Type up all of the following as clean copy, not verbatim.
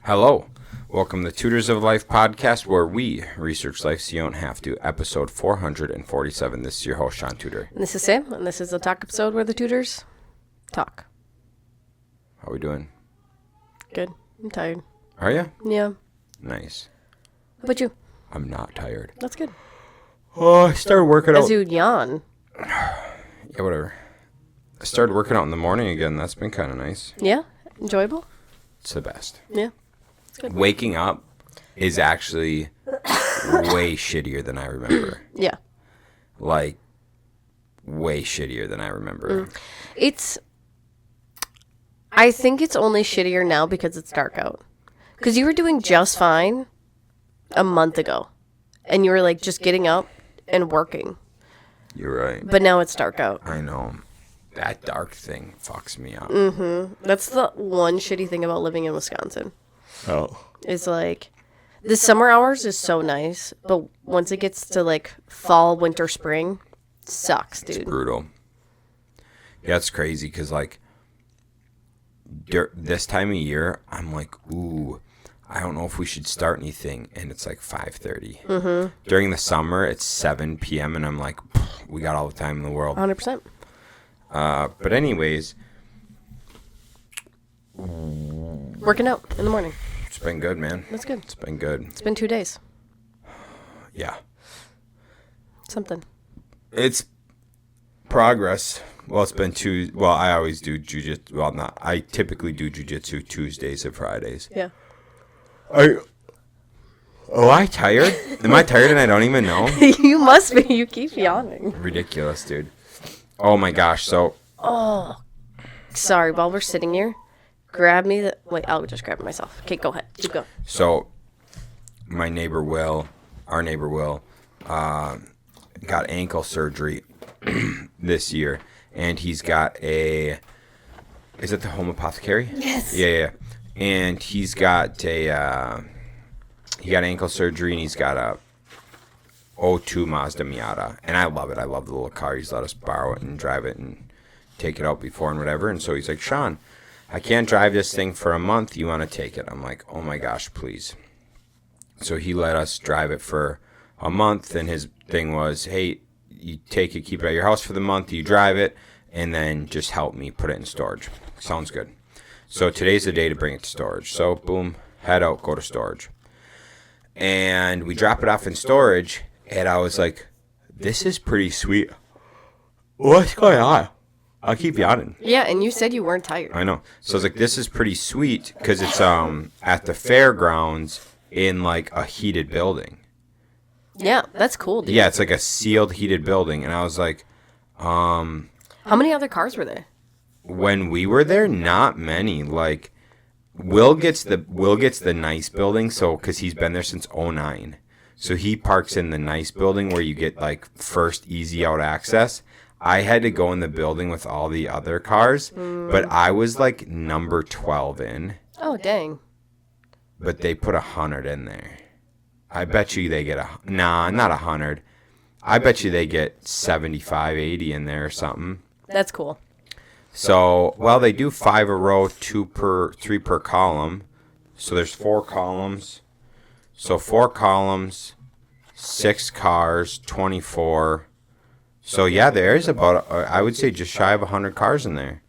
Hello. Welcome to Tutors of Life podcast, where we research life so you don't have to. Episode 447. This is your host, Shaun Tutor. And this is Sam, and this is the talk episode where the tutors talk. How we doing? Good. I'm tired. Are you? Yeah. Nice. How about you? I'm not tired. That's good. Oh, I started working out. As you yawn. Yeah, whatever. I started working out in the morning again. That's been kind of nice. Yeah? Enjoyable? It's the best. Yeah. It's good. Waking up is actually way shittier than I remember. Yeah. Like, way shittier than I remember. I think it's only shittier now because it's dark out. Because you were doing just fine a month ago. And you were like just getting up and working. You're right. But now it's dark out. I know. That dark thing fucks me up. Mm-hmm. That's the one shitty thing about living in Wisconsin. Oh. Is like, the summer hours is so nice, but once it gets to like fall, winter, spring, it sucks, dude. It's brutal. Yeah, it's crazy because like this time of year, I'm like, ooh, I don't know if we should start anything, and it's like 5:30. Mm-hmm. During the summer, it's 7 p.m., and I'm like, we got all the time in the world. 100%. But anyways, Working out in the morning. it's been good, man. That's good. It's been good. It's been 2 days. Yeah. Something. It's progress. Well, it's been two. Well, I always do jujitsu. Well, not. I typically do jujitsu Tuesdays and Fridays. Yeah. Am I tired? Am I tired and I don't even know? You must be. You keep yawning. Ridiculous, dude. Oh my gosh. So. Oh. Sorry, while we're sitting here, grab me the... Wait, I'll just grab it myself. Okay, go ahead. Keep going. So, our neighbor Will, got ankle surgery this year, and he's got is it the home apothecary? Yes. Yeah. And he's got he got ankle surgery, and he's got a '02 Mazda Miata, and I love it. I love the little car. He's let us borrow it and drive it and take it out before and whatever. And so he's like, Shaun, I can't drive this thing for a month. You want to take it? I'm like, oh my gosh, please. So he let us drive it for a month, and his thing was, hey, you take it, keep it at your house for the month, you drive it, and then just help me put it in storage. Sounds good. So today's the day to bring it to storage. So boom, head out, go to storage. And we drop it off in storage, and I was like, this is pretty sweet. What's going on? I'll keep yawning. Yeah, and you said you weren't tired. I know. So I was like, this is pretty sweet because it's at the fairgrounds in like a heated building. Yeah, that's cool, dude. Yeah, it's like a sealed heated building. And I was like, How many other cars were there? when we were there, not many. Like Will gets the nice building, so because he's been there since '09. So he parks in the nice building where you get like first easy out access. I had to go in the building with all the other cars, but I was like number 12 in. Oh, dang. But they put 100 in there. I bet you they get not 100. I bet you they get 75, 80 in there or something. That's cool. So, well, they do 5 a row, 3 per column. So there's 4 columns. So 4 columns, 6 cars, 24. So, yeah, there's about, I would say, just shy of 100 cars in there.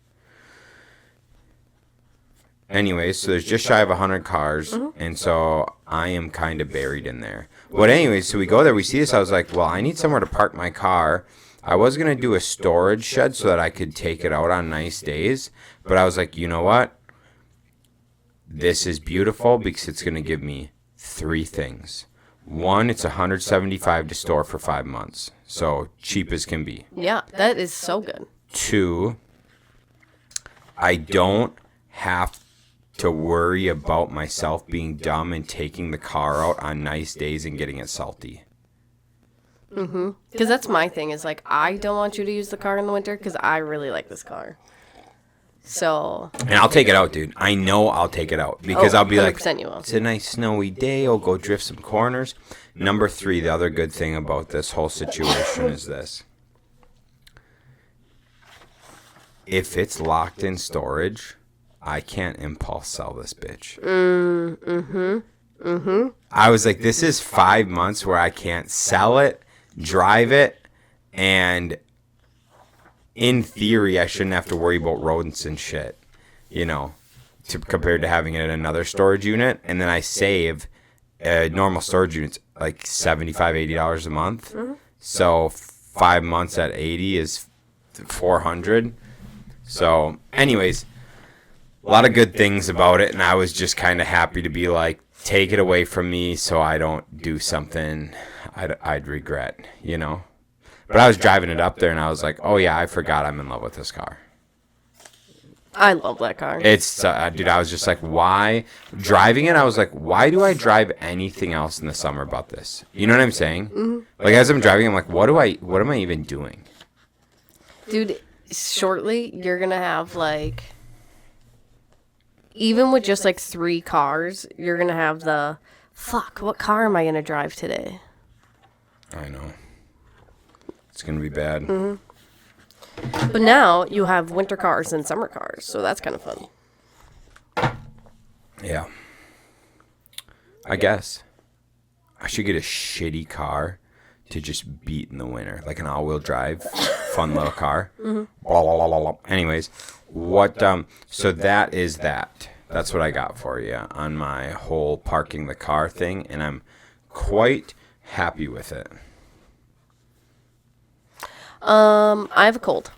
Anyways, so there's just shy of 100 cars, and so I am kind of buried in there. But anyways, so we go there, we see this, I was like, well, I need somewhere to park my car. I was going to do a storage shed so that I could take it out on nice days, but I was like, you know what? This is beautiful because it's going to give me 3 things. 1, it's $175 to store for 5 months. So cheap as can be. Yeah, that is so good. 2, I don't have to worry about myself being dumb and taking the car out on nice days and getting it salty. Mm-hmm. Because that's my thing is like, I don't want you to use the car in the winter because I really like this car. So. And I'll take it out, dude. I know I'll take it out because I'll be like, you will. it's a nice snowy day. I'll go drift some corners. Number 3, the other good thing about this whole situation is this. If it's locked in storage, I can't impulse sell this bitch. I was like, this is 5 months where I can't sell it, drive it, and in theory, I shouldn't have to worry about rodents and shit, compared to having it in another storage unit. And then I save normal storage units like $75, $80 a month. Mm-hmm. So 5 months at 80 is $400. So anyways, a lot of good things about it. And I was just kind of happy to be like, take it away from me so I don't do something I'd regret, But I was driving it up there, and I was like, oh, yeah, I forgot I'm in love with this car. I love that car. It's, dude, I was just like, why? Driving it, I was like, why do I drive anything else in the summer about this? You know what I'm saying? Mm-hmm. Like, as I'm driving, I'm like, what am I even doing? Dude, shortly, you're going to have, like, even with just, like, 3 cars, you're going to have the, fuck, what car am I going to drive today? I know. It's going to be bad. Mm-hmm. But now you have winter cars and summer cars, so that's kind of fun. Yeah. I guess. I should get a shitty car to just beat in the winter. Like an all-wheel drive, fun little car. Mm-hmm. Blah, blah, blah, blah. Anyways, so that is that. That's what I got for you on my whole parking the car thing, and I'm quite happy with it. I have a cold,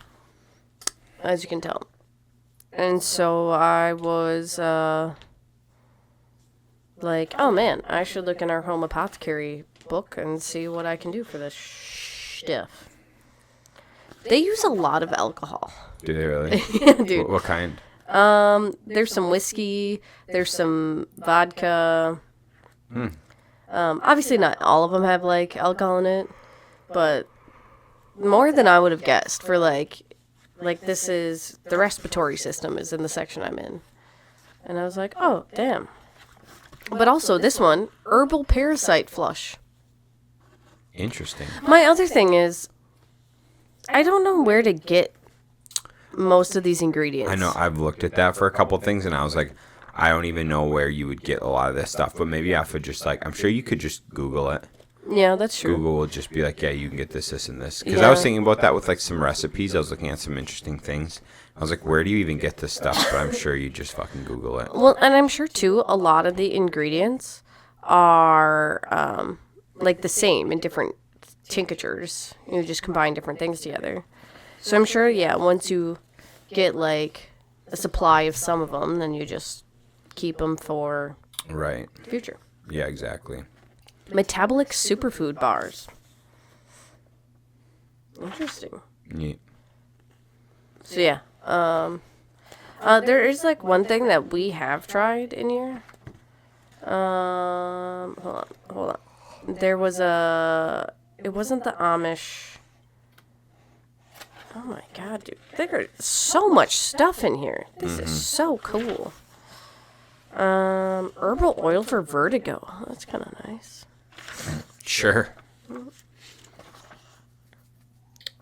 as you can tell. And so I was, like, oh man, I should look in our home apothecary book and see what I can do for this stuff. They use a lot of alcohol. Do they really? Yeah, dude. What kind? There's some whiskey, there's some vodka. Obviously not all of them have, like, alcohol in it, but more than I would have guessed for, like this is, the respiratory system is in the section I'm in. And I was like, oh, damn. But also, this one, herbal parasite flush. Interesting. My other thing is, I don't know where to get most of these ingredients. I know, I've looked at that for a couple things, and I was like, I don't even know where you would get a lot of this stuff, but maybe I could just, like, I'm sure you could just Google it. Yeah, that's true. Google will just be like, yeah, you can get this, and this. Because I was thinking about that with, like, some recipes. I was looking at some interesting things. I was like, where do you even get this stuff? But I'm sure you just fucking Google it. Well, and I'm sure, too, a lot of the ingredients are, like, the same in different tinctures. You just combine different things together. So I'm sure, yeah, once you get, like, a supply of some of them, then you just keep them for the future. Yeah, exactly. Metabolic superfood bars. Interesting. Neat. So yeah, there is like one thing that we have tried in here. Hold on. There was it wasn't the Amish. Oh my god, dude. There's so much stuff in here. This is so cool. Herbal oil for vertigo. That's kind of nice. Sure.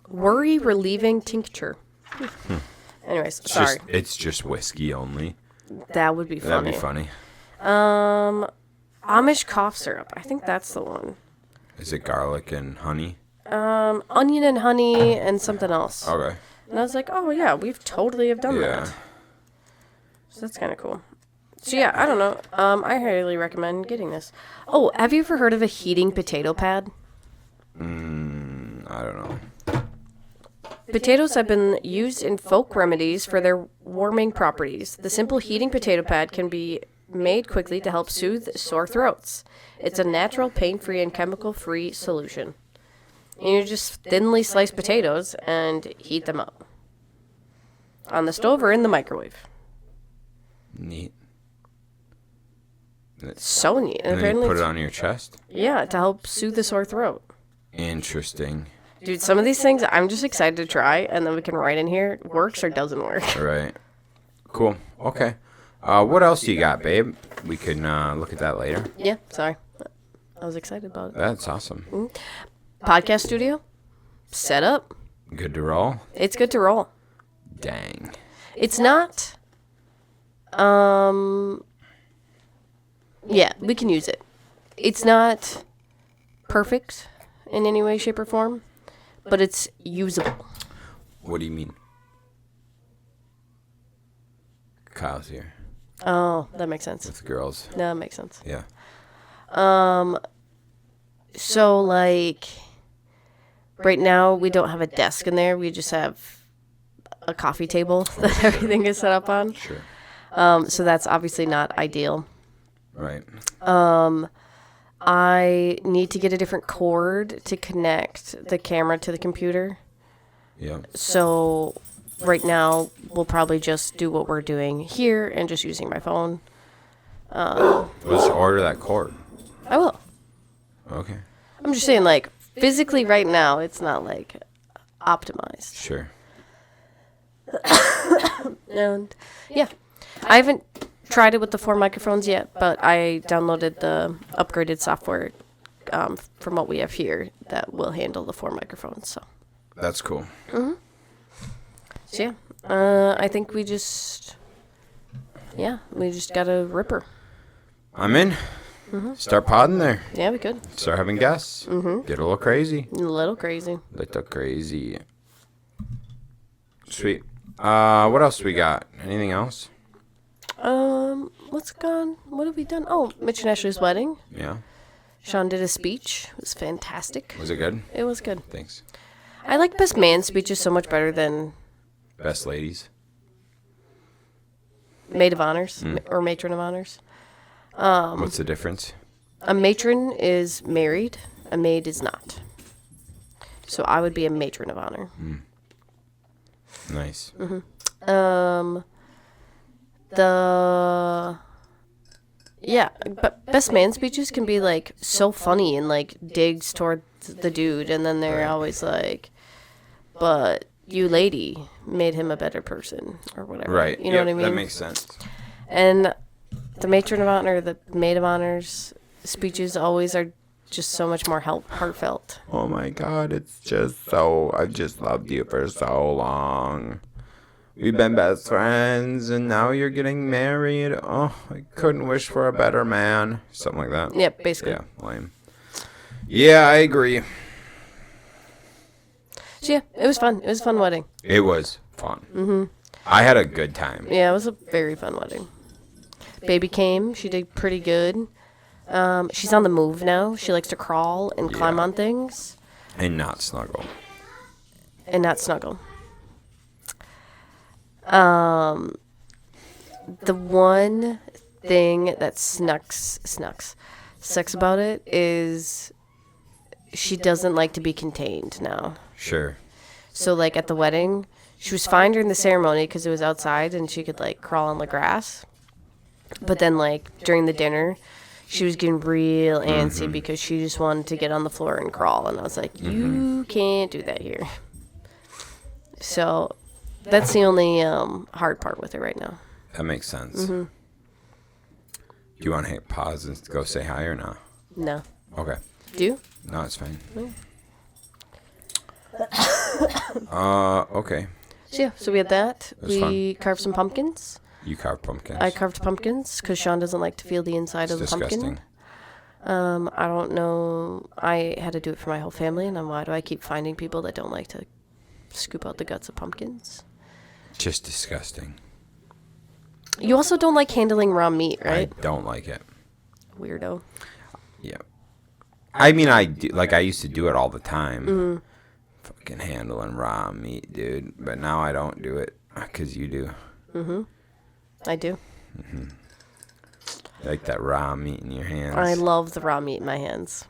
Worry relieving tincture. Anyways, sorry. It's just whiskey only. That would be funny. That'd be funny. Amish cough syrup. I think that's the one. Is it garlic and honey? Onion and honey and something else. Okay. And I was like, oh yeah, we've totally have done that. So that's kind of cool. So yeah, I don't know. I highly recommend getting this. Oh, have you ever heard of a heating potato pad? I don't know. Potatoes have been used in folk remedies for their warming properties. The simple heating potato pad can be made quickly to help soothe sore throats. It's a natural, pain-free, and chemical-free solution. And you just thinly slice potatoes and heat them up. On the stove or in the microwave. Neat. So neat. And then you put it on your chest? Yeah, to help soothe the sore throat. Interesting. Dude, some of these things I'm just excited to try, and then we can write in here, works or doesn't work. Right. Cool. Okay. What else do you got, babe? We can look at that later. Yeah, sorry. I was excited about it. That's awesome. Mm-hmm. Podcast studio. Set up. Good to roll? It's good to roll. Dang. It's not Yeah, we can use it. It's not perfect in any way, shape, or form, but it's usable. What do you mean? Kyle's here Oh, that makes sense. with the girls. No, that makes sense. Yeah. So, like, right now, we don't have a desk in there. We just have a coffee table that everything is set up on. Sure. So that's obviously not ideal. Right. I need to get a different cord to connect the camera to the computer. Yeah. So right now, we'll probably just do what we're doing here and just using my phone. Let's order that cord. I will. Okay. I'm just saying, like, physically right now, it's not, like, optimized. Sure. And, yeah. I haven't tried it with the 4 microphones yet, but I downloaded the upgraded software from what we have here that will handle the 4 microphones. So, That's cool. so yeah. I think we just got a ripper. I'm in. Start podding there. Yeah, we could. Start having guests. Get a little crazy. A little crazy. Little crazy. Sweet. What else we got? Anything else? What's gone? What have we done? Oh, Mitch and Ashley's wedding. Yeah. Shaun did a speech. It was fantastic. Was it good? It was good. Thanks. I like best man speeches so much better than Best ladies. maid of honors or matron of honors. What's the difference? A matron is married. A maid is not. So I would be a matron of honor. Nice. But best man speeches can be like so funny and like digs toward the dude, and then they're always like, but you lady made him a better person or whatever. Right. You know what I mean? That makes sense. And the matron of honor, the maid of honors speeches always are just so much more heartfelt. Oh my God, it's just so. I've just loved you for so long. We've been best friends, and now you're getting married. Oh, I couldn't wish for a better man. Something like that. Yeah, basically. Yeah, lame. Yeah, I agree. So yeah, it was fun. It was a fun wedding. It was fun. I had a good time. Yeah, it was a very fun wedding. Baby came. She did pretty good. She's on the move now. She likes to crawl and climb on things. And not snuggle. And not snuggle. The one thing that sucks about it is she doesn't like to be contained now. Sure. So, like, at the wedding, she was fine during the ceremony because it was outside and she could, like, crawl on the grass. But then, like, during the dinner, she was getting real antsy because she just wanted to get on the floor and crawl. And I was like, you can't do that here. So that's the only hard part with it right now. That makes sense. Do you want to hit pause and go say hi or not? No. Okay. Do you? No, it's fine. Okay. So we had that. was We carved some pumpkins. You carved pumpkins. I carved pumpkins because Shaun doesn't like to feel the inside It's of the disgusting. pumpkin. I don't know. I had to do it for my whole family, and then why do I keep finding people that don't like to scoop out the guts of pumpkins? Just disgusting. You also don't like handling raw meat, right? I don't like it. Weirdo. Yeah. I mean, I do, like I used to do it all the time. Fucking handling raw meat, dude. But now I don't do it because you do. I do. Like that raw meat in your hands. I love the raw meat in my hands.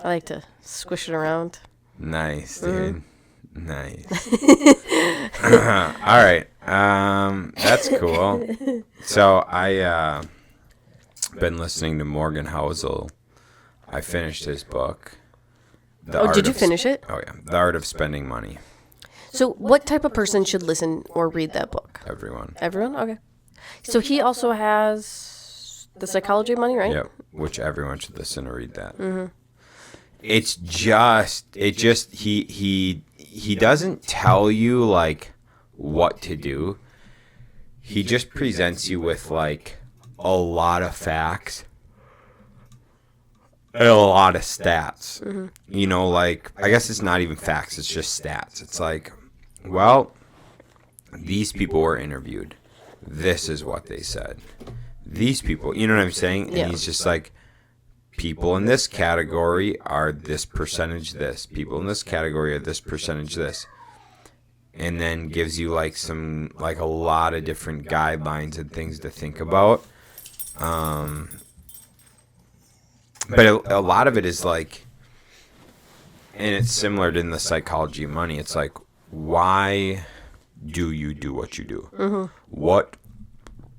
I like to squish it around. Nice, dude. Nice. All right. That's cool. So I been listening to Morgan Housel. I finished his book. Did you finish it? Oh yeah, The Art of Spending Money. So what type of person should listen or read that book? Everyone. Everyone? Okay. So he also has The Psychology of Money, right? Yep. Which everyone should listen or read that. It's just he doesn't tell you like what to do. he just presents you with like a lot of facts and a lot of stats. Mm-hmm. You know, like, I guess it's not even facts, it's just stats. It's like, well, these people were interviewed. This is what they said. These people, you know what I'm saying? And Yeah. he's just like, people in this category are this percentage this. People in this category are this percentage this. And then gives you like a lot of different guidelines and things to think about. But a lot of it is like, and it's similar to in the psychology of money. It's like, why do you do what you do? Mm-hmm. What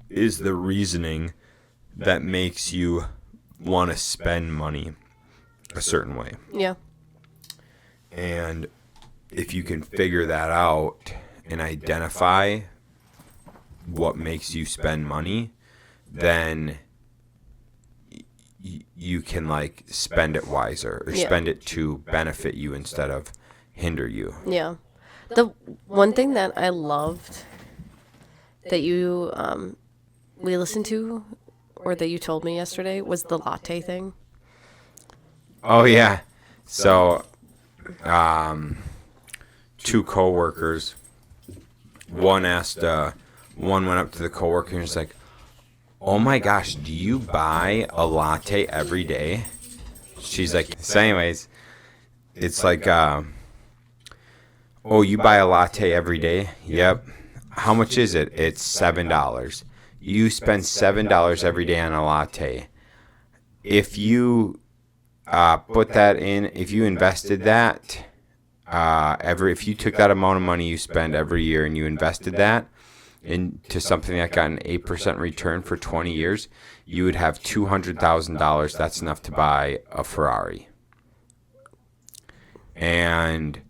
is the reasoning that makes you want to spend money a certain way? Yeah. And if you can figure that out and identify what makes you spend money, then you can like spend it wiser or spend it to benefit you instead of hinder you. Yeah. The one thing that I loved that you we listened to or that you told me yesterday was the latte thing. Oh yeah. So two coworkers, one went up to the coworker and was like, "Oh my gosh, do you buy a latte every day?" She's like, so anyways, it's like, "Oh, you buy a latte every day?" "Yep." "How much is it?" "It's $7. You spend $7 every day on a latte. If you put that in, if you invested that, if you took that amount of money you spend every year and you invested that into something that got an 8% return for 20 years, you would have $200,000. That's enough to buy a Ferrari." And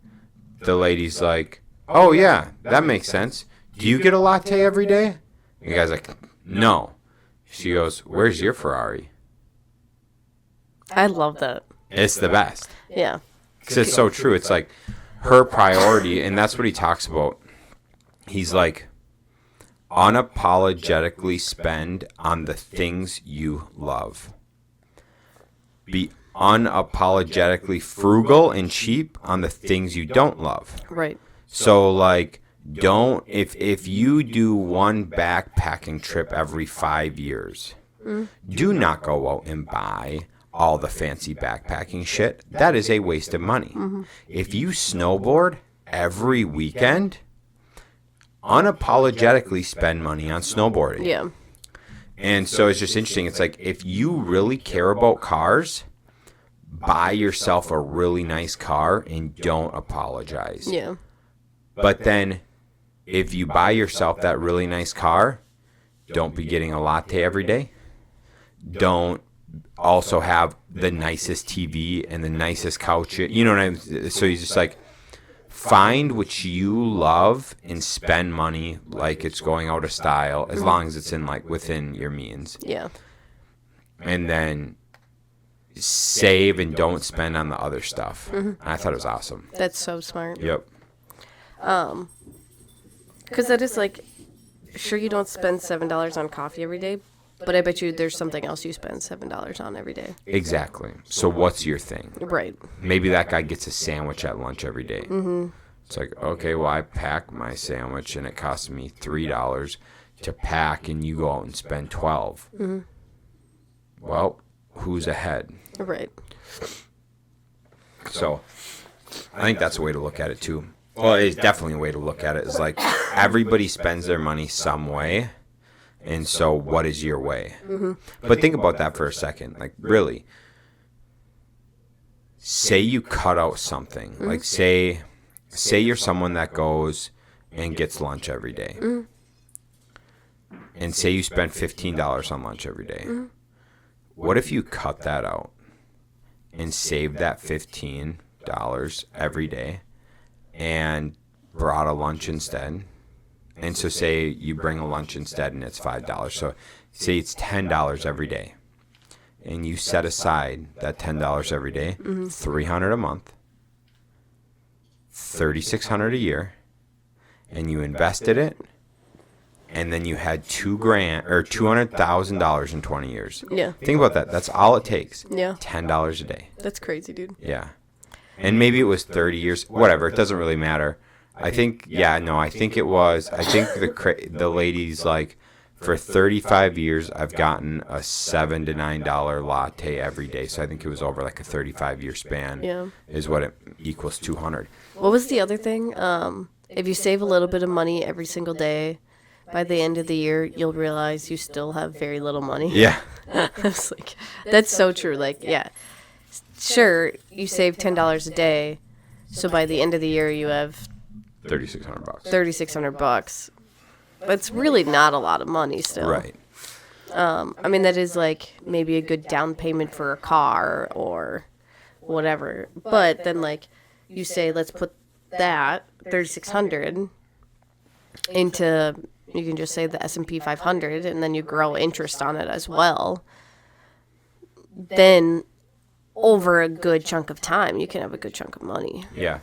the lady's like, "Oh yeah, that makes sense. Do you get a latte every day?" And the guy's like, "No." She goes, "Where's your Ferrari?" I love that. It's the best. Yeah. Because it's so true. It's like her priority, and that's what he talks about. He's like, unapologetically spend on the things you love. Be unapologetically frugal and cheap on the things you don't love. Right. So like, don't, if you do one backpacking trip every 5 years, do not go out and buy all the fancy backpacking shit. That is a waste of money. If you snowboard every weekend, unapologetically spend money on snowboarding. Yeah. And so it's just interesting. It's like, if you really care about cars, buy yourself a really nice car and don't apologize. Yeah. But then if you buy yourself that really nice car, don't be getting a latte every day. Don't also have the nicest TV and the nicest couch. You know what I mean? So he's just like, find what you love and spend money like it's going out of style, as long as it's in like within your means. Yeah. And then save and don't spend on the other stuff. And I thought it was awesome. That's so smart. Yep. Because that is like, sure, you don't spend $7 on coffee every day, but I bet you there's something else you spend $7 on every day. Exactly. So what's your thing? Right. Maybe that guy gets a sandwich at lunch every day. It's like, okay, well, I pack my sandwich and it costs me $3 to pack, and you go out and spend $12. Well, who's ahead? Right. So I think that's a way to look at it too. Well, it's definitely a way to look at it. Is like, everybody spends their money some way, and so what is your way? But think about that for a second. Like, really, say you cut out something. Like, say you're someone that goes and gets lunch every day. And say you spend $15 on lunch every day. What if you cut that out and save that $15 every day and brought a lunch instead? And so say you bring a lunch instead and it's $5. So say it's $10 every day. And you set aside that $10 every day, $300 a month, $3,600 a year, and you invested it, and then you had $2,000 or $200,000 in 20 years. Yeah. Think about that. That's all it takes. Yeah. $10 a day. That's crazy, dude. Yeah. And maybe it was 30 years. Whatever. It doesn't really matter. I think, I think it was. I think the lady's like, for 35 years, I've gotten a $7 to $9 latte every day. So I think it was over like a 35-year span. Yeah. Is what it equals 200. What was the other thing? If you save a little bit of money every single day, by the end of the year, you'll realize you still have very little money. Yeah. I was like, that's so true. Like, yeah. Sure, you save $10 a day. So by the end of the year, you have $3,600. $3,600. That's really not a lot of money still. Right. I mean, that is like maybe a good down payment for a car or whatever. But then, like, you say, let's put that $3,600 into, you can just say the S&P 500, and then you grow interest on it as well. Then, over a good chunk of time, you can have a good chunk of money. Yeah.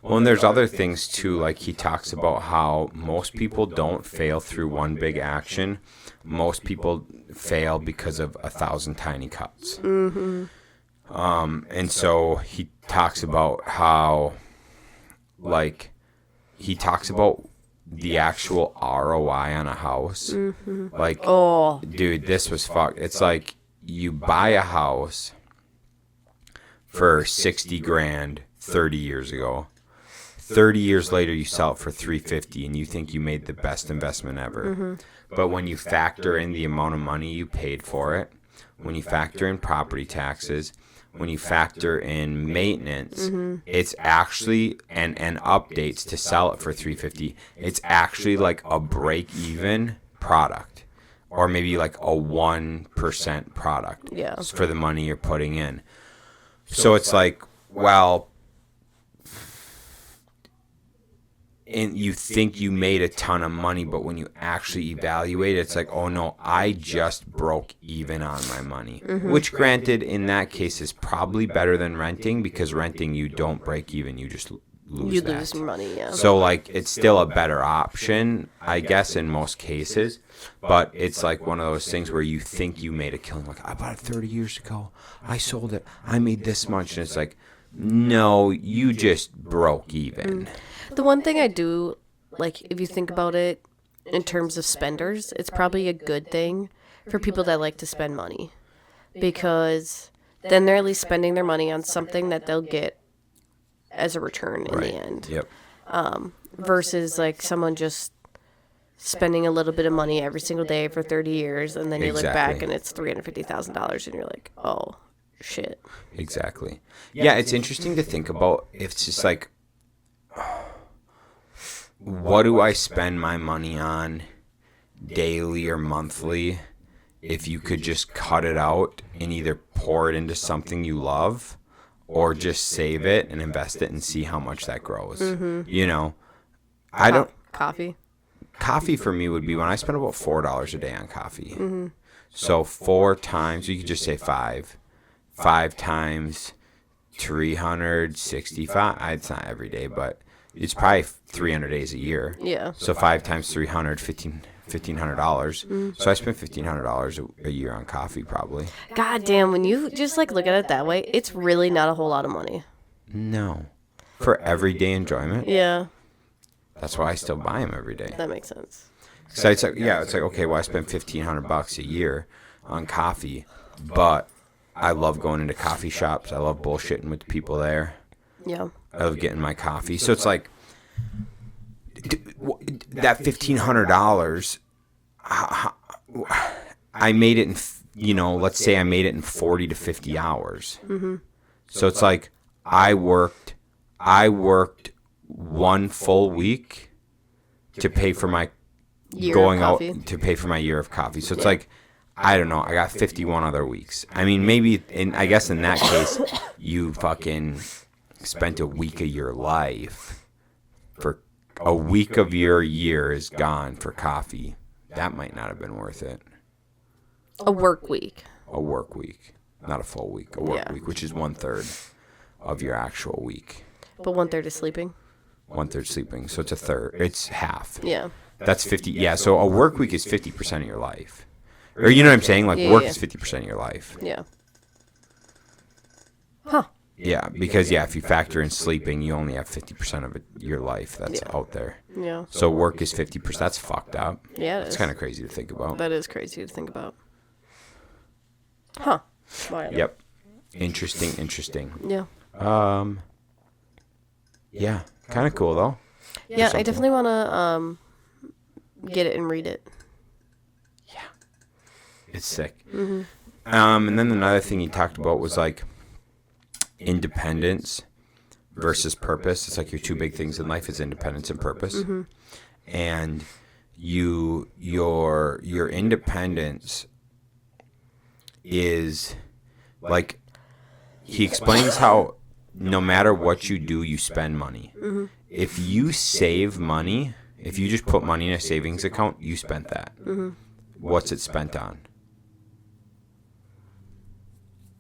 Well, and there's other things too, like he talks about how most people don't fail through one big action. Most people fail because of 1,000 tiny cuts. Mm-hmm. And so he talks about how, like, he talks about the actual ROI on a house. Mm-hmm. Like, dude, this was fucked. It's like you buy a house for 60 grand 30 years ago. 30 years later, you sell it for $350, and you think you made the best investment ever. Mm-hmm. But when you factor in the amount of money you paid for it, when you factor in property taxes, when you factor in maintenance, mm-hmm. it's actually and updates to sell it for $350. It's actually like a break-even product, or maybe like a 1% product. Yeah. For the money you're putting in. So it's like, well. And you think you made a ton of money, but when you actually evaluate it, it's like, oh no, I just broke even on my money. Mm-hmm. Which, granted, in that case is probably better than renting, because renting, you don't break even, you just lose that. You lose money, yeah. So, like, it's still a better option, I guess, in most cases. But it's like one of those things where you think you made a killing. Like, I bought it 30 years ago. I sold it. I made this much. And it's like, no, you just broke even. The one thing I do, like, if you think about it in terms of spenders, it's probably a good thing for people that like to spend money, because then they're at least spending their money on something that they'll get as a return in the end. Yep. Versus, like, someone just spending a little bit of money every single day for 30 years, and then you look back and it's $350,000, and you're like, oh, shit. Exactly. Yeah, it's interesting to think about. It's just like, what do I spend my money on daily or monthly if you could just cut it out and either pour it into something you love or just save it and invest it and see how much that grows? Mm-hmm. You know, I don't... Coffee? Coffee for me would be when I spend about $4 a day on coffee. Mm-hmm. So 4 times, you could just say 5. 5 times 365. It's not every day, but... It's probably 300 days a year. Yeah. So 5 times 300, $1,500. Mm. So I spend $1,500 a year on coffee, probably. God damn, when you just, like, look at it that way, it's really not a whole lot of money. No. For everyday enjoyment? Yeah. That's why I still buy them every day. That makes sense. So it's like, okay, well, I spend $1,500 a year on coffee, but I love going into coffee shops. I love bullshitting with the people there. Yeah. I love getting my coffee. So it's like, that $1,500, I made it in, let's say I made it in 40 to 50 hours. Mm-hmm. So it's like, I worked 1 full week to pay for my to pay for my year of coffee. So it's like, I don't know, I got 51 other weeks. I mean, maybe, I guess in that case, you fucking spent a week of your life for a week of your year is gone for coffee. That might not have been worth it. A work week. A work week, not a full week. A work week, which is 1/3 of your actual week. But 1/3 is sleeping. 1/3 sleeping, so it's a third. It's half. Yeah. That's 50. Yeah, so a work week is 50% of your life. Or you know what I'm saying? Like, work is 50% of your life. Yeah. Huh. Yeah, because, if you factor in sleeping, you only have 50% of your life that's out there. Yeah. So work is 50%. That's fucked up. Yeah, It's kind of crazy to think about. That is crazy to think about. Huh. Wild. Yep. Interesting. Yeah. Yeah, kind of cool, though. Yeah, I definitely want to get it and read it. Yeah. It's sick. And then another thing he talked about was, like, independence versus purpose. It's like your two big things in life is independence and purpose. And your independence is, like, he explains how no matter what you do, you spend money. If you save money, if you just put money in a savings account, you spent that. What's it spent on?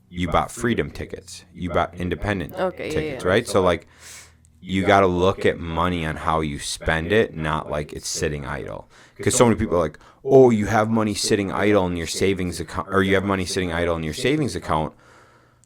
You bought freedom tickets. You bought independent tickets, right? So, like, you got to look at money on how you spend it, not like it's sitting idle. Because so many people are like, oh, you have money sitting idle in your savings account, or you have money sitting idle in your savings account,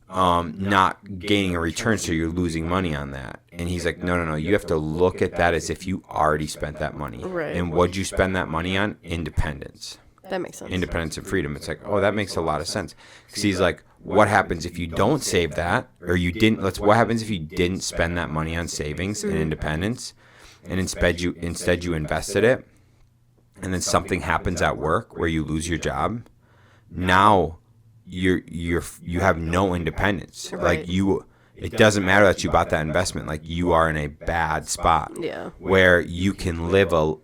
not gaining a return, so you're losing money on that. And he's like, no. You have to look at that as if you already spent that money. Right. And what'd you spend that money on? Independence. That makes sense. Independence and freedom. It's like, oh, that makes a lot of sense. Because he's like, what happens if you don't save that, or you didn't? What happens if you didn't spend that money on savings and independence, and instead you invested it, and then something happens at work where you lose your job? Now you have no independence. Right. Like, it doesn't matter that you bought that investment. Like, you are in a bad spot. Yeah. Where you can live a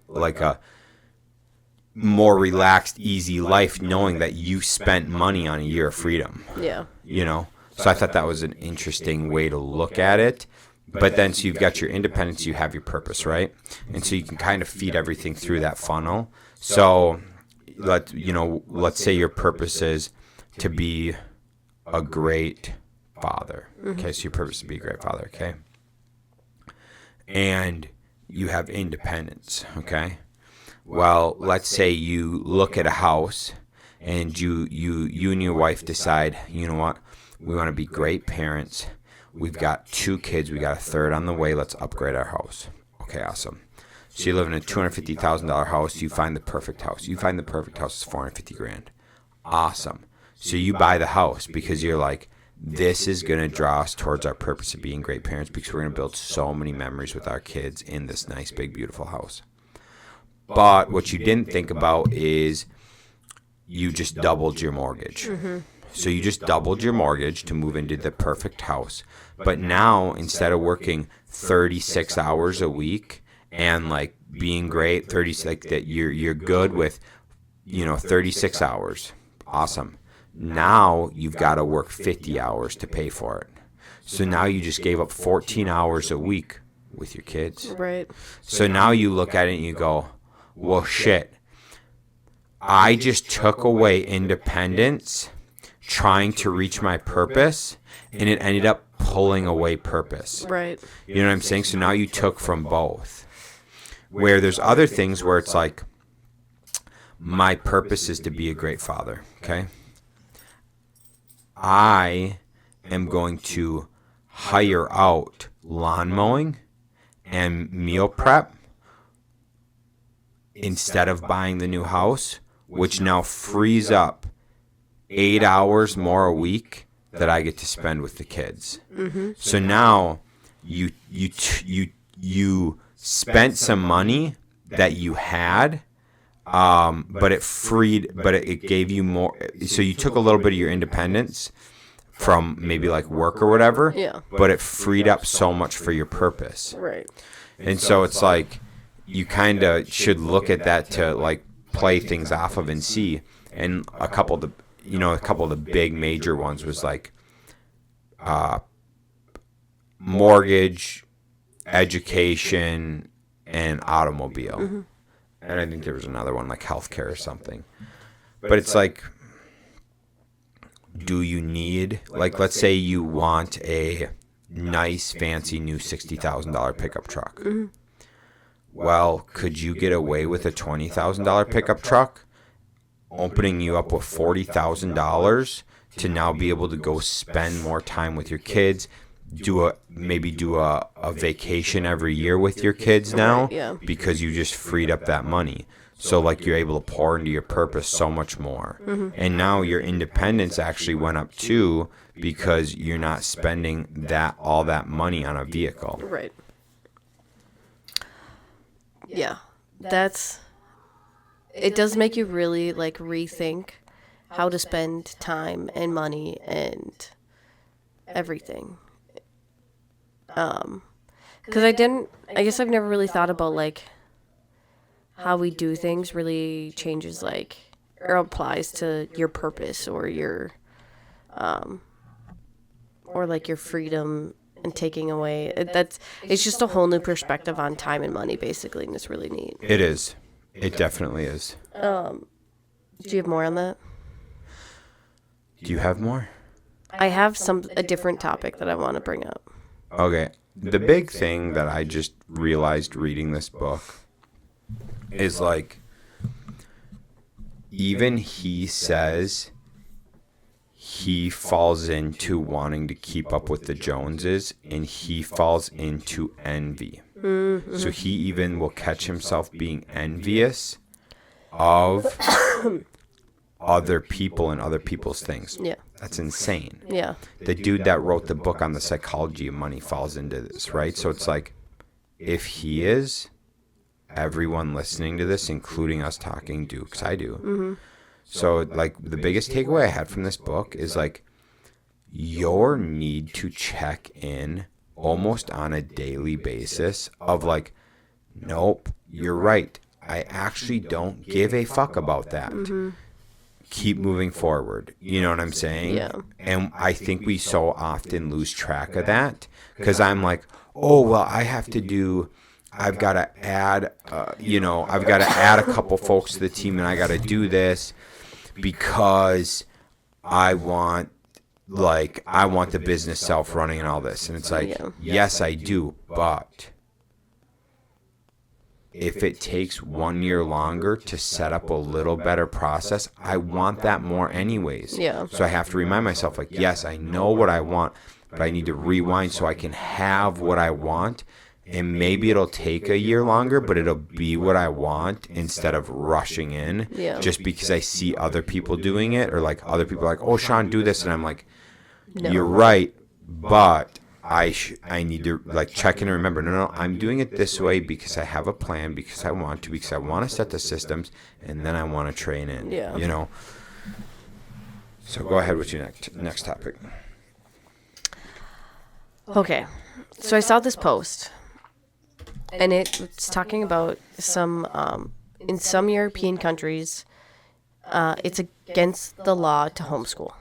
more relaxed, easy life knowing that you spent money on a year of freedom. Yeah. You know? So I thought that was an interesting way to look at it. But then, so you've got your independence, you have your purpose, right? And so you can kind of feed everything through that funnel. So, let's say your purpose is to be a great father. Okay, so your purpose is to be a great father, okay? And you have independence, okay? Well, let's say you look at a house and you and your wife decide, you know what, we want to be great parents. We've got 2 kids. We got a third on the way. Let's upgrade our house. Okay, awesome. So you live in a $250,000 house. You find the perfect house. You find the perfect house is $450,000. Awesome. So you buy the house because you're like, this is going to draw us towards our purpose of being great parents, because we're going to build so many memories with our kids in this nice, big, beautiful house. But what you didn't think about is you just doubled your mortgage. So you just doubled your mortgage to move into the perfect house. But now, instead of working 36 hours a week and, like, being great, that you're good with, 36 hours. Awesome. Now you've got to work 50 hours to pay for it. So now you just gave up 14 hours a week with your kids. Right. So now you look at it and you go, well, shit. I just took away independence trying to reach my purpose, and it ended up pulling away purpose. Right. You know what I'm saying? So now you took from both. Where there's other things where it's like, my purpose is to be a great father, okay? I am going to hire out lawn mowing and meal prep instead of buying the new house, which now frees up 8 hours more a week that I get to spend with the kids. So now you spent some money that you had, but it gave you more. So you took a little bit of your independence from maybe like work or whatever, Yeah. but it freed up so much for your purpose. Right. And so it's like, you kind of should look at that to, like, play things off of and see. And a couple of the big major ones was like mortgage, education, and automobile. And I think there was another one like healthcare or something. But it's like, do you need, like, let's say you want a nice, fancy new $60,000 pickup truck. Well, could you get away with a $20,000 pickup truck, opening you up with $40,000 to now be able to go spend more time with your kids, maybe do a vacation every year with your kids now, Right, yeah. because you just freed up that money. So like you're able to pour into your purpose so much more. And now your independence actually went up too, because you're not spending all that money on a vehicle. Right. Yeah. It does make you really like rethink how to spend time and money and everything. Because I guess I've never really thought about like how we do things really changes like or applies to your purpose or your or like your freedom and taking away. It's just a whole new perspective on time and money basically, and it's really neat. It is. It definitely is. Do you have more on that? Do you have more? I have a different topic that I want to bring up. Okay. The big thing that I just realized reading this book is like, even he says he falls into wanting to keep up with the Joneses, and he falls into envy. Mm-hmm. So he even will catch himself being envious of other people and other people's things. Yeah. That's insane. Yeah. The dude that wrote the book on the psychology of money falls into this, right? So it's like, if he is, everyone listening to this, including us talking, do, because I do. Mm-hmm. So, like, the biggest takeaway I had from this book is, like, your need to check in almost on a daily basis of, like, nope, you're right. I actually don't give a fuck about that. Mm-hmm. Keep moving forward. You know what I'm saying? Yeah. And I think we so often lose track of that, because I'm like, oh, well, I've got to add, I've got to add a couple folks to the team, and I got to do this because I want the business self-running and all this. And it's like, Yeah. yes, I do, but if it takes 1 year longer to set up a little better process, I want that more anyways. Yeah. So I have to remind myself, like, yes, I know what I want, but I need to rewind so I can have what I want. And maybe it'll take a year longer, but it'll be what I want instead of rushing in. Yeah. Just because I see other people doing it, or like other people are like, oh, Shaun, do this. And I'm like, No. You're right, but I need to like check in and remember, no, I'm doing it this way because I have a plan, because I want to set the systems, and then I want to train in. Yeah. You know. So go ahead with your next topic. Okay. So I saw this post, and it's talking about in some European countries, it's against the law to homeschool.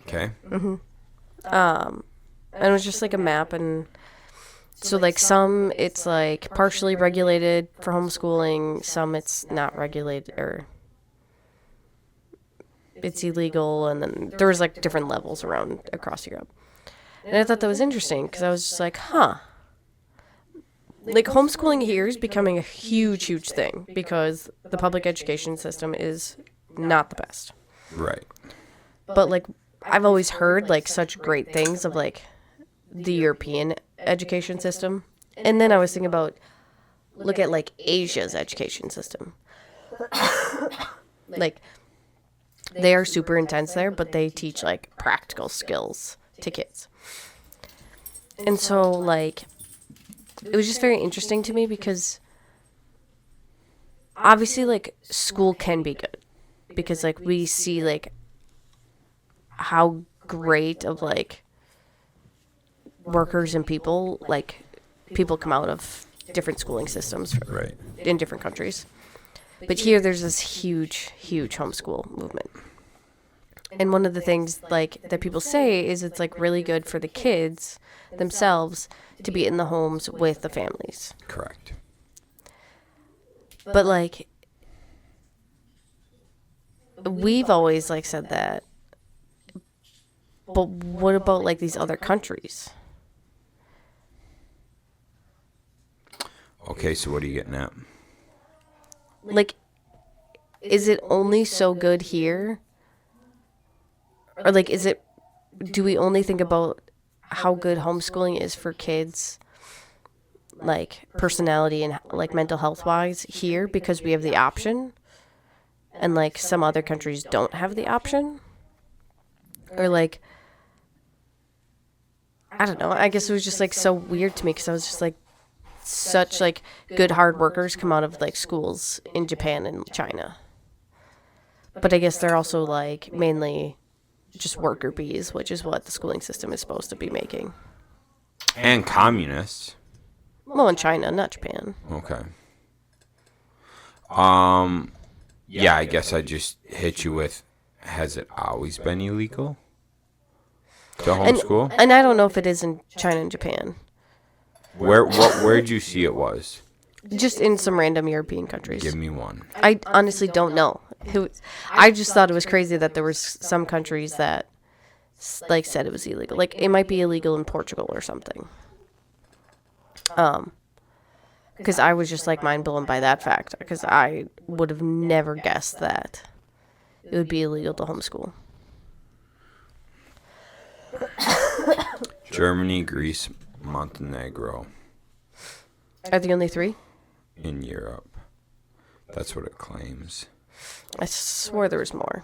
Okay. Mm-hmm. And it was just like a map, and so like some it's like partially regulated for homeschooling, some it's not regulated or it's illegal, and then there was like different levels around across Europe. And I thought that was interesting because I was just like, like homeschooling here is becoming a huge thing because the public education system is not the best. Right. But like I've always heard like such great things of like the European education system. And then I was thinking about look at like Asia's education system. Like they are super intense there, but they teach like practical skills to kids. And so like it was just very interesting to me because obviously like school can be good because like we see like how great of like workers and people come out of different schooling systems Right. in different countries. But here there's this huge homeschool movement. And one of the things like that people say is it's like really good for the kids themselves to be in the homes with the families. Correct. But like we've always like said that. But what about like these other countries? Okay, so what are you getting at? Like, is it only so good here? Or, like, do we only think about how good homeschooling is for kids, like, personality and, like, mental health wise here because we have the option? And, like, some other countries don't have the option? Or, like, I don't know. I guess it was just, like, so weird to me because I was just, like, such, like, good hard workers come out of, like, schools in Japan and China. But I guess they're also, like, mainly just worker bees, which is what the schooling system is supposed to be making. And communists. Well, in China, not Japan. Okay. Yeah, I guess I just hit you with, has it always been illegal to homeschool? And I don't know if it is in China and Japan. Where'd you see it was? Just in some random European countries. Give me one. I honestly don't know. I just thought it was crazy that there was some countries that, like, said it was illegal. Like, it might be illegal in Portugal or something. Because I was just, like, mind blown by that fact. Because I would have never guessed that it would be illegal to homeschool. Germany, Greece, Montenegro. Are the only three? In Europe. That's what it claims. I swore there was more.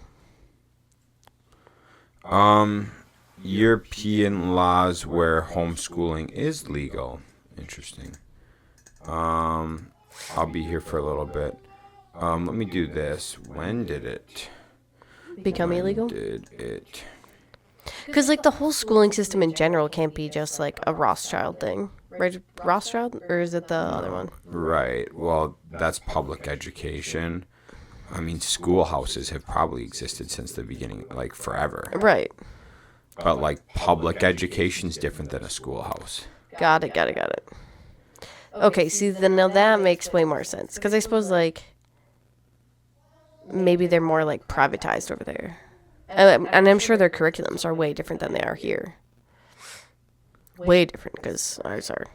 European laws where homeschooling is legal. Interesting. I'll be here for a little bit. Let me do this. When did it Become illegal? Did it? Because, like, the whole schooling system in general can't be just, like, a Rothschild thing. Right? Rothschild? Or is it the other one? Right. Well, that's public education. I mean, schoolhouses have probably existed since the beginning, like, forever. Right. But, like, public education's different than a schoolhouse. Got it. Okay, see, then now that makes way more sense. Because I suppose, like, maybe they're more, like, privatized over there. And I'm sure their curriculums are way different than they are here. Way different, because ours are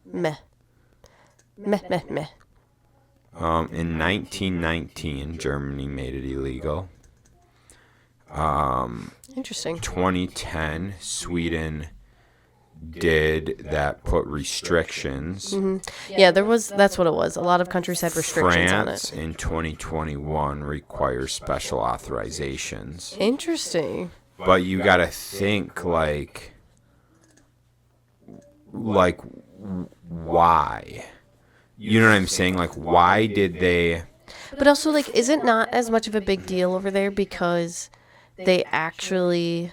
meh. In 1919, Germany made it illegal. Interesting. 2010, Sweden did that, put restrictions. Yeah, that's what it was. A lot of countries had restrictions on France it. in 2021 requires special authorizations. Interesting. But you got to think, like why? You know what I'm saying? Like, why did they? But also, like, is it not as much of a big deal over there because they actually,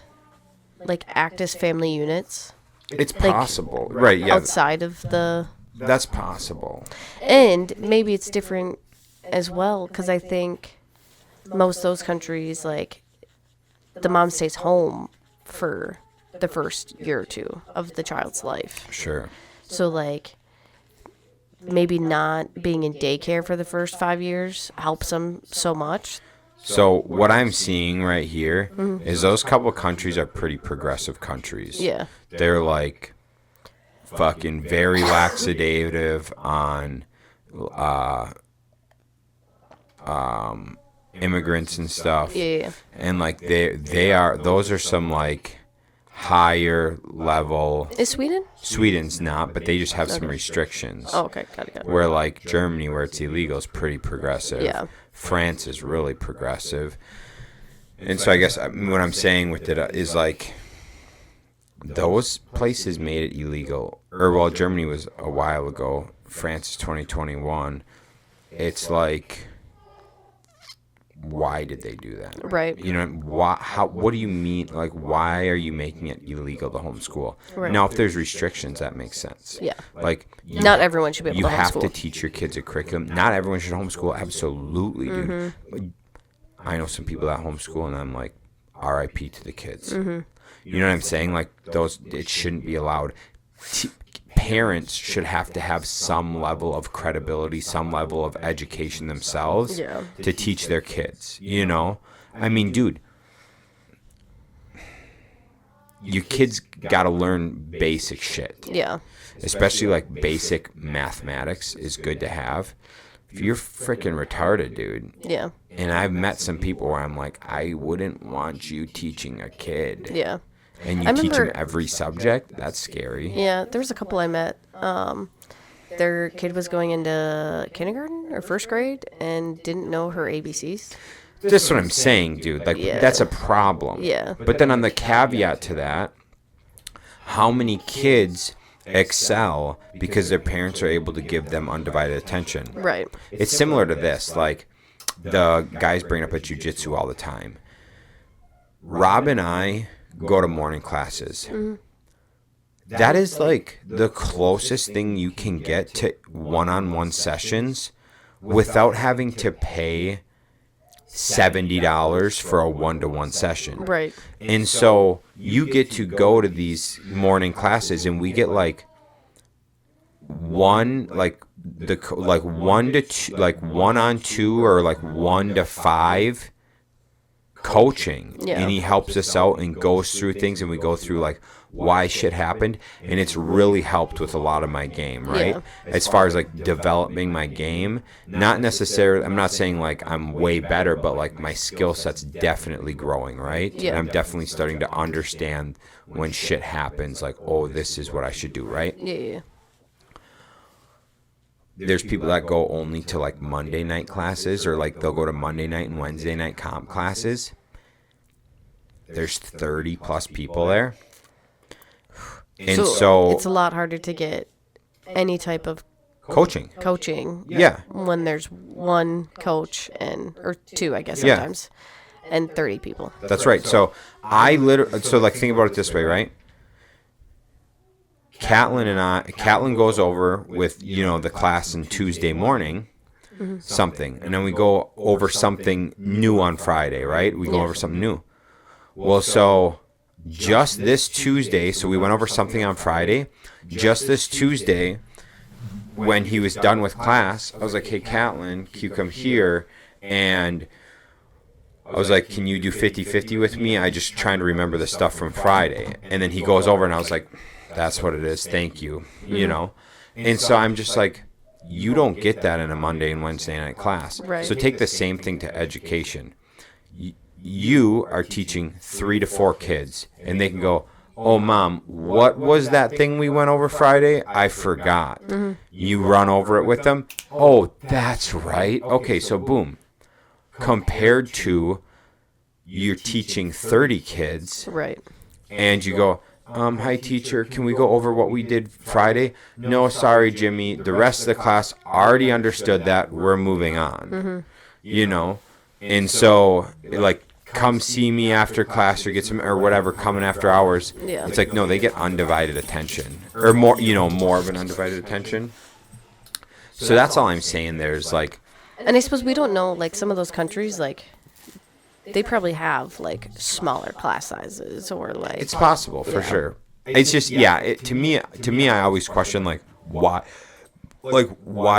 like, act as family units? It's possible. Right, yeah. Outside of the... That's possible. And maybe it's different as well, because I think most of those countries, like, the mom stays home for the first year or two of the child's life. Sure. So, like, maybe not being in daycare for the first 5 years helps them so much. So what I'm seeing right here is those couple countries are pretty progressive countries. Yeah. They're like fucking very laxative on immigrants and stuff. Yeah. And like those are some like higher level. Is Sweden? Sweden's not, but they just have some restrictions. Oh, okay. Got it. Where like Germany, where it's illegal, is pretty progressive. Yeah. France is really progressive. And so I guess what I'm saying with it is like those places made it illegal. Or well, Germany was a while ago. France is 2021. It's like, why did they do that? Right. You know, what do you mean? Like, why are you making it illegal to homeschool? Right. Now, if there's restrictions, that makes sense. Yeah. Like, Not everyone should be able you to homeschool. have to teach your kids a curriculum. Not everyone should homeschool. Absolutely, dude. But I know some people that homeschool, and I'm like, RIP to the kids. You know what I'm saying? Like, it shouldn't be allowed. Parents should have to have some level of credibility, some level of education themselves to teach their kids, you know? I mean, dude, your kids got to learn basic shit. Yeah. Especially like basic mathematics is good to have. If you're freaking retarded, dude. Yeah. And I've met some people where I'm like, I wouldn't want you teaching a kid. Yeah. And you teach them every subject. That's scary. Yeah, there was a couple I met. Their kid was going into kindergarten or first grade and didn't know her ABCs. That's what I'm saying, dude. Like, that's a problem. Yeah. But then on the caveat to that, how many kids excel because their parents are able to give them undivided attention? Right. It's similar to this. Like, the guys bring up at jiu-jitsu all the time. Rob and I go to morning classes. Mm-hmm. That is like the closest thing you can get to one-on-one sessions without having to pay $70 for a one-to-one session. Right. And so you get to go to these morning classes, and we get like one to two, like 1-on-2 or like 1 to 5 coaching. Yeah. And he helps us out and goes through things, and we go through like why shit happened, and it's really helped with a lot of my game, right? Yeah. As far as like developing my game, not necessarily, I'm not saying like I'm way better, but like my skill set's definitely growing, right? Yeah. And I'm definitely starting to understand when shit happens, like, oh, this is what I should do, right? Yeah. There's people that go only to like Monday night classes, or like they'll go to Monday night and Wednesday night comp classes. There's 30 plus people there. And so it's a lot harder to get any type of coaching. Yeah. When there's one coach or two, I guess sometimes, and 30 people. That's right. So like think about it this way, right? Catlin goes over with, the class on Tuesday morning, something, and then we go over something new on Friday, right? We go over something new. Well, so just this Tuesday, so we went over something on Friday. Just this Tuesday, when he was done with class, I was like, hey, Catlin, can you come here? And I was like, can you do 50-50 with me? I just trying to remember the stuff from Friday. And then he goes over, and I was like, that's what it is. Thank you. And so I'm just like, you don't get that in a Monday and Wednesday night class. Right. So take the same thing to education. You are teaching 3 to 4 kids, and they can go, oh, Mom, what was that thing we went over Friday? I forgot. Mm-hmm. You run over it with them. Oh, that's right. Okay, so boom. Compared to you're teaching 30 kids. Right. And you go, hi, teacher, can we go over what we did Friday? No, sorry, Jimmy. The rest of the class already understood that. We're moving on. Mm-hmm. And so, like, come see me after class or get some or whatever coming after hours. Yeah. It's like, no, they get undivided attention, or more of an undivided attention. So that's all I'm saying. There's like, and I suppose we don't know, like, some of those countries, like, they probably have like smaller class sizes, or like, it's possible for sure. It's just to me I always question like why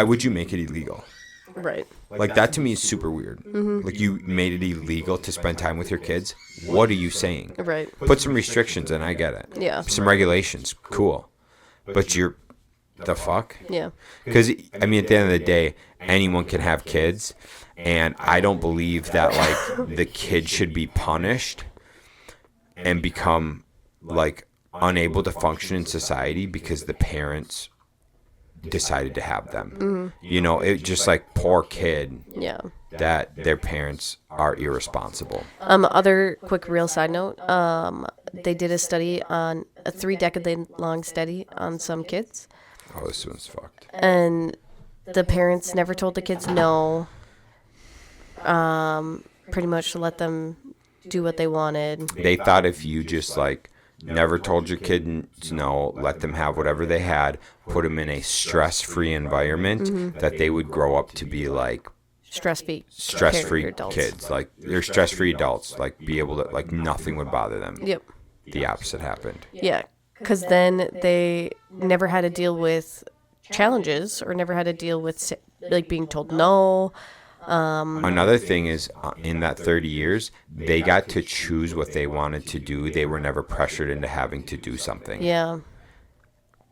would you make it illegal? Right. Like, that to me is super weird. Mm-hmm. Like, you made it illegal to spend time with your kids. What are you saying? Right. Put some restrictions in, I get it. Yeah. Some regulations, cool. But the fuck? Yeah. Because, I mean, at the end of the day, anyone can have kids. And I don't believe that, like, the kid should be punished and become, like, unable to function in society because the parents decided to have them. Mm-hmm. It just like poor kid. Yeah. That their parents are irresponsible. Other quick real side note. They did a 3-decade-long study on some kids. Oh, this one's fucked. And the parents never told the kids no. Pretty much let them do what they wanted. They thought if you just like never told your kid no, let them have whatever they had, put them in a stress-free environment, that they would grow up to be like stress-free kids. Like, they're stress-free adults. Like, be able to, like, nothing would bother them. Yep. The opposite happened. Yeah, because then they never had to deal with challenges, or never had to deal with, like, being told no. Another thing is, in that 30 years, they got to choose what they wanted to do. They were never pressured into having to do something. Yeah.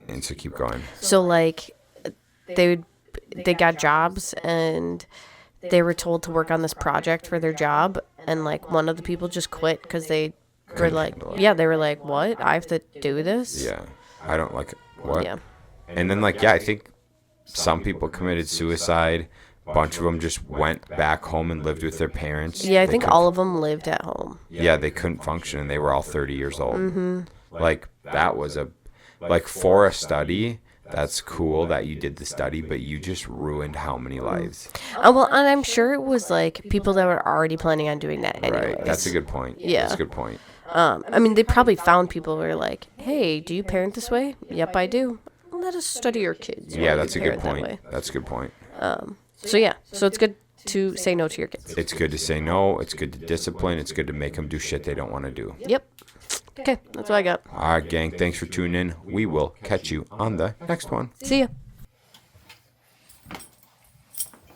And so keep going. So like they got jobs and they were told to work on this project for their job, and like one of the people just quit because they were like, yeah, they were like, what? I have to do this? Yeah. I don't like what? Yeah. And then like, yeah, I think some people committed suicide. A bunch of them just went back home and lived with their parents. Yeah, I They think couldn't- all of them lived at home. Yeah, they couldn't function, and they were all 30 years old. Mm-hmm. Like, that was for a study, that's cool that you did the study, but you just ruined how many lives. Well, and I'm sure it was like people that were already planning on doing that anyways. Right, that's a good point. Yeah. That's a good point. I mean, they probably found people who were like, hey, do you parent this way? Yep, I do. Let us study your kids. Yeah, while that's a you good parent that point. way. That's a good point. So yeah, so it's good to say no to your kids. It's good to say no. It's good to discipline. It's good to make them do shit they don't want to do. Yep. Okay, that's what I got. All right, gang. Thanks for tuning in. We will catch you on the next one. See ya.